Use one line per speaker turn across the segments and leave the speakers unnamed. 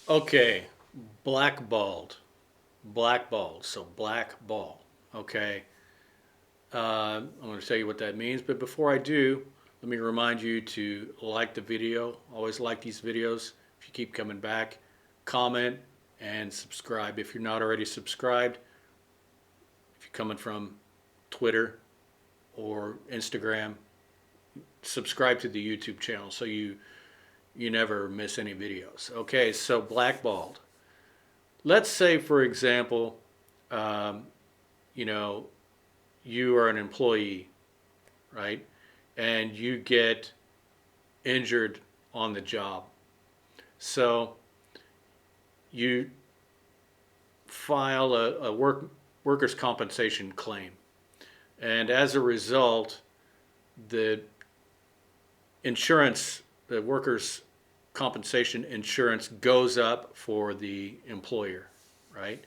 Okay, blackballed, blackballed. So black ball. Okay, I'm going to tell you what that means. But before I do, let me remind you to like the video. Always like these videos. If you keep coming back, comment and subscribe. If you're not already subscribed, if you're coming from Twitter or Instagram, subscribe to the YouTube channel so you never miss any videos. Okay, so blackballed. Let's say, for example, um, you know, you are an employee, right? And you get injured on the job. So you file a workers' compensation claim. And as a result, the the workers' compensation insurance goes up for the employer, right?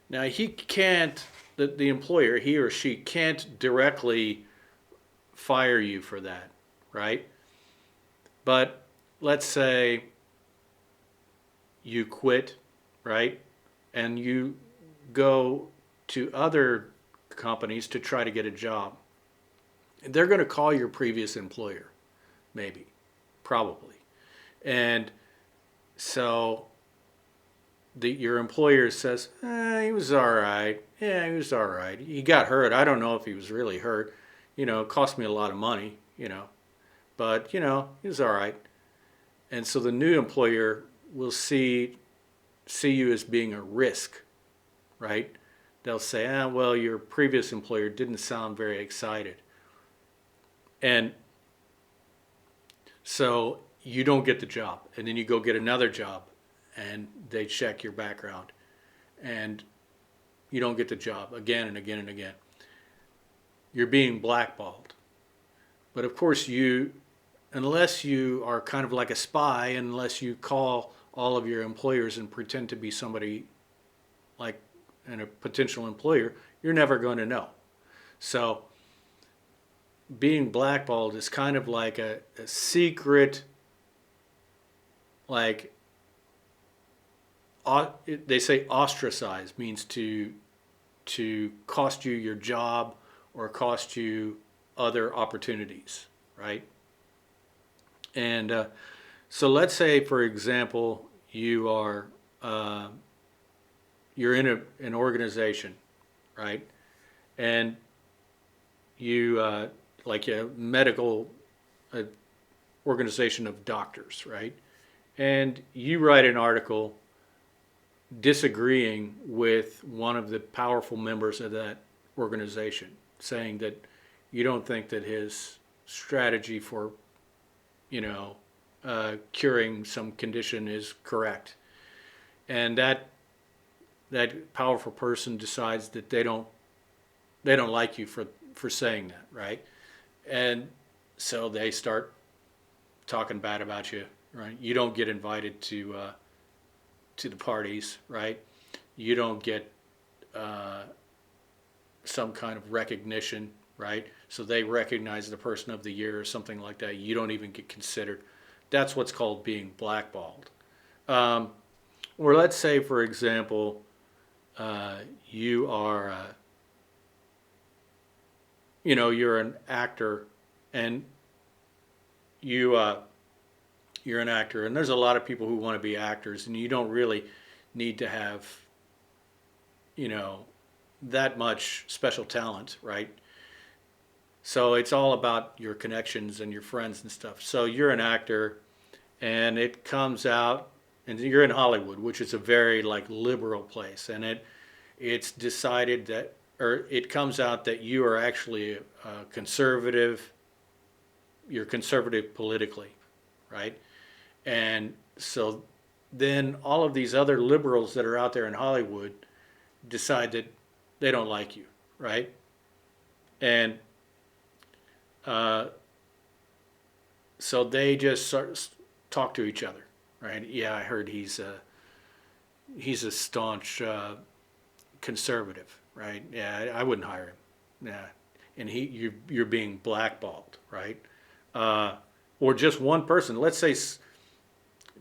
Now, the employer, he or she can't directly fire you for that, right? But let's say you quit, right? And you go to other companies to try to get a job. They're going to call your previous employer, maybe, probably. And so your employer says, he was all right. Yeah, he was all right. He got hurt. I don't know if he was really hurt. It cost me a lot of money, but, he was all right. And so the new employer will see you as being a risk, right? They'll say, well, your previous employer didn't sound very excited. And so you don't get the job. And then you go get another job and they check your background. And you don't get the job again and again and again. You're being blackballed. But of course, unless you are kind of like a spy, unless you call all of your employers and pretend to be somebody like a potential employer, you're never going to know. So being blackballed is kind of like a secret, like they say ostracize means to cost you your job or cost you other opportunities, right? And so let's say, for example, uh, you're in an organization, right? And you like a medical uh, organization of doctors, right? And you write an article disagreeing with one of the powerful members of that organization, saying that you don't think that his strategy for, curing some condition is correct, and that powerful person decides that they don't like you for saying that, right? And so they start talking bad about you, right? You don't get invited to the parties, right? You don't get uh, some kind of recognition, right? So they recognize the person of the year or something like that. You don't even get considered. That's what's called being blackballed. Um, or let's say, for example, you are, you're an actor, and you you're an actor, and there's a lot of people who want to be actors, and you don't really need to have, you know, that much special talent, right? So it's all about your connections and your friends and stuff. So you're an actor, and it comes out, and you're in Hollywood, which is a very like liberal place, and it's decided that, or it comes out that you are actually conservative. You're conservative politically, right? And so then all of these other liberals that are out there in Hollywood decide that they don't like you, right? And uh, so they just start talk to each other, right? Yeah, I heard he's a staunch conservative, right? Yeah, I wouldn't hire him. Yeah, and you're being blackballed, right? Uh, or just one person.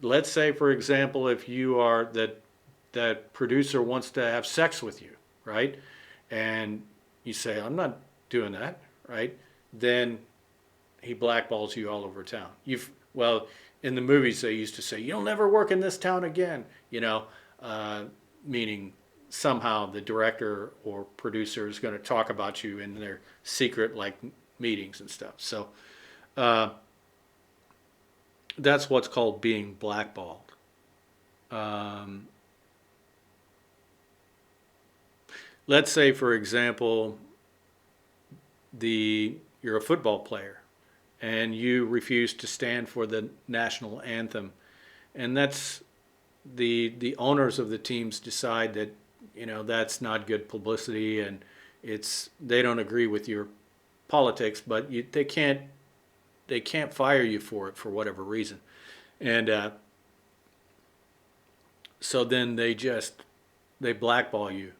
let's say, for example, if you are that producer wants to have sex with you, right? And you say, I'm not doing that, right? Then he blackballs you all over town. Well, in the movies they used to say, you'll never work in this town again, uh, meaning somehow the director or producer is going to talk about you in their secret like meetings and stuff. So uh, that's what's called being blackballed. Um, let's say, for example, you're a football player and you refuse to stand for the national anthem, and that's the owners of the teams decide that that's not good publicity, and they don't agree with your politics, but they can't fire you for it for whatever reason, and so then they blackball you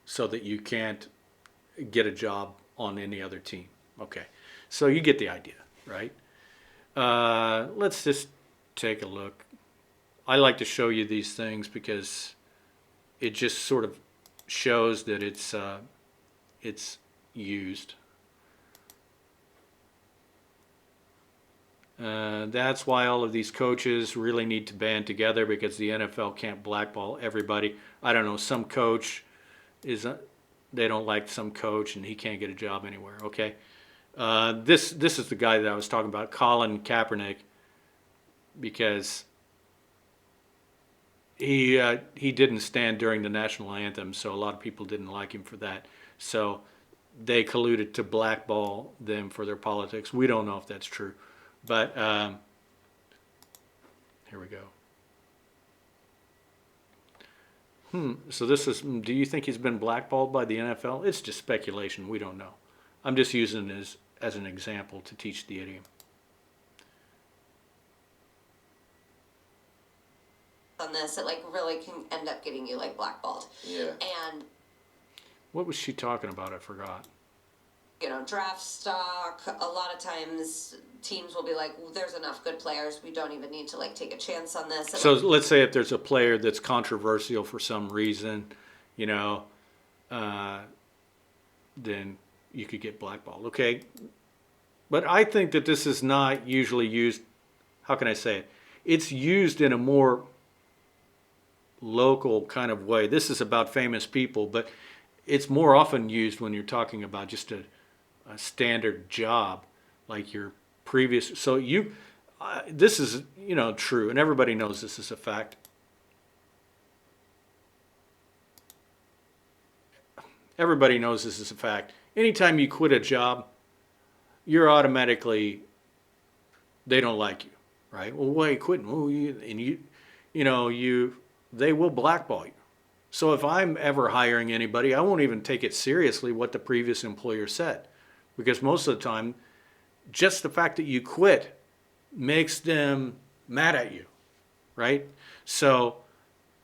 so that you can't get a job on any other team. Okay, so you get the idea, right? Let's just take a look. I like to show you these things because it just sort of shows that it's used. That's why all of these coaches really need to band together, because the NFL can't blackball everybody. I don't know, some coach they don't like some coach and he can't get a job anywhere. Okay, this is the guy that I was talking about, Colin Kaepernick, because he didn't stand during the national anthem, so a lot of people didn't like him for that. So they colluded to blackball them for their politics. We don't know if that's true, but here we go. So this is, do you think he's been blackballed by the NFL? It's just speculation. We don't know. I'm just using it as an example to teach the idiom.
On this, it like really can end up getting you like blackballed.
Yeah.
And
What was she talking about? I forgot.
draft stock, a lot of times teams will be like, well, there's enough good players, we don't even need to like take a chance on this. And
So let's say if there's a player that's controversial for some reason, then you could get blackballed. Okay, but I think that this is not usually used. How can I say it? It's used in a more local kind of way. This is about famous people, but it's more often used when you're talking about just a standard job, like your previous. So this is true, and everybody knows this is a fact. Everybody knows this is a fact. Anytime you quit a job, you're automatically, they don't like you, right? Well, why are you quitting? Well, they will blackball you. So if I'm ever hiring anybody, I won't even take it seriously what the previous employer said, because most of the time, just the fact that you quit makes them mad at you, right? So,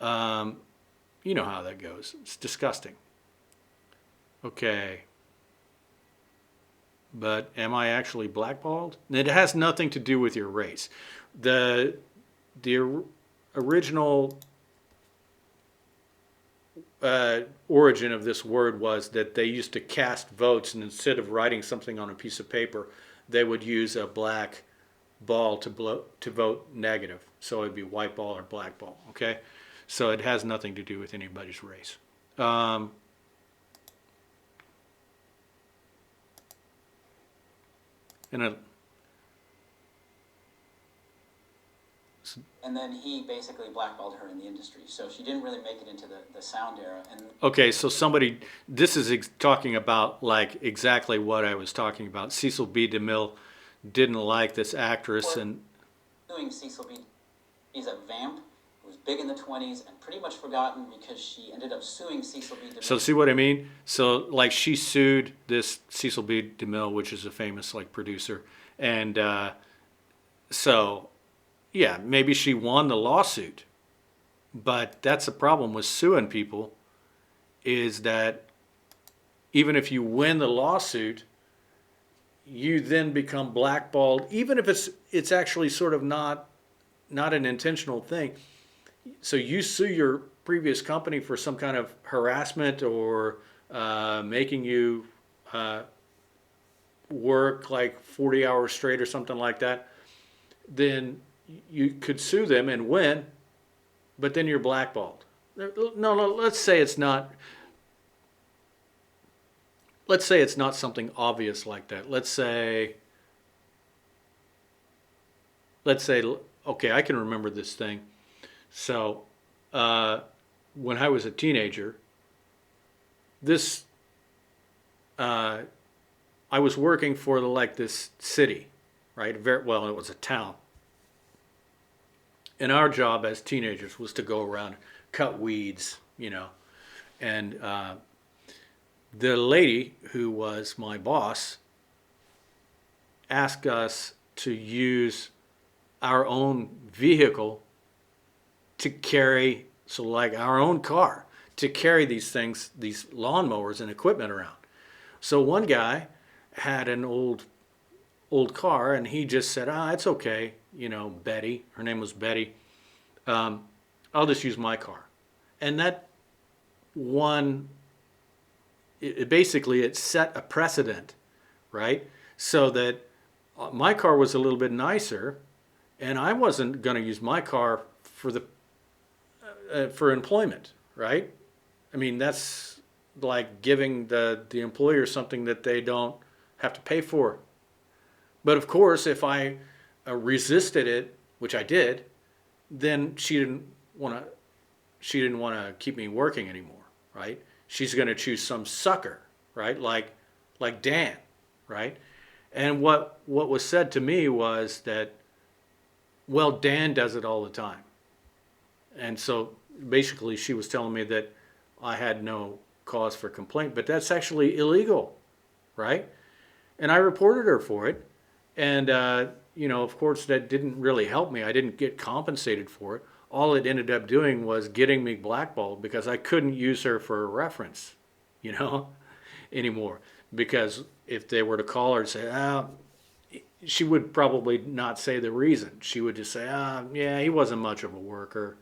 you know how that goes. It's disgusting. Okay. But am I actually blackballed? It has nothing to do with your race. The original origin of this word was that they used to cast votes, and instead of writing something on a piece of paper, they would use a black ball to vote negative. So it'd be white ball or black ball. Okay, so it has nothing to do with anybody's race.
And then he basically blackballed her in the industry. So she didn't really make it into the sound era. And
Okay, so this is talking about like exactly what I was talking about. Cecil B. DeMille didn't like this actress, and
suing Cecil B. He's a vamp who was big in the 20s and pretty much forgotten because she ended up suing Cecil B. DeMille.
so see what I mean? So like she sued this Cecil B. DeMille, which is a famous like producer, and so yeah, maybe she won the lawsuit, but that's the problem with suing people, is that even if you win the lawsuit, you then become blackballed, even if it's actually sort of not not an intentional thing. So you sue your previous company for some kind of harassment or making you work like 40 hours straight or something like that, then you could sue them and win, but then you're blackballed. No, let's say it's not. Let's say it's not something obvious like that. Let's say, okay, I can remember this thing. So, when I was a teenager, this I was working for like this city, right? Very well, it was a town, and our job as teenagers was to go around, cut weeds, and the lady who was my boss asked us to use our own vehicle to carry, so like our own car, to carry these things, these lawnmowers and equipment around. So one guy had an old car, and he just said, it's okay, Betty, her name was Betty, I'll just use my car. And that one, it set a precedent, right? So that my car was a little bit nicer, and I wasn't going to use my car for employment, right? I mean, that's like giving the employer something that they don't have to pay for. But of course, if I resisted it, which I did, then she didn't want to keep me working anymore, right? She's going to choose some sucker, right? Like Dan, right? And what was said to me was that, well, Dan does it all the time. And so basically she was telling me that I had no cause for complaint, but that's actually illegal, right? And I reported her for it. And, of course, that didn't really help me. I didn't get compensated for it. All it ended up doing was getting me blackballed because I couldn't use her for a reference, anymore. Because if they were to call her and say, she would probably not say the reason. She would just say, yeah, he wasn't much of a worker.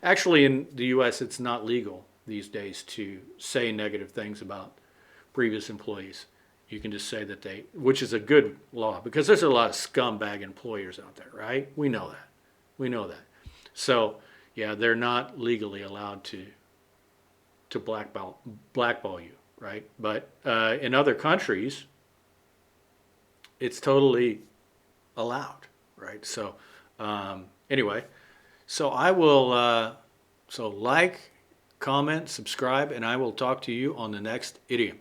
Actually, in the U.S., it's not legal these days to say negative things about previous employees. You can just say that which is a good law because there's a lot of scumbag employers out there, right? We know that. So, yeah, they're not legally allowed to blackball you, right? But in other countries, it's totally allowed, right? So, anyway, so I will, so like, comment, subscribe, and I will talk to you on the next idiom.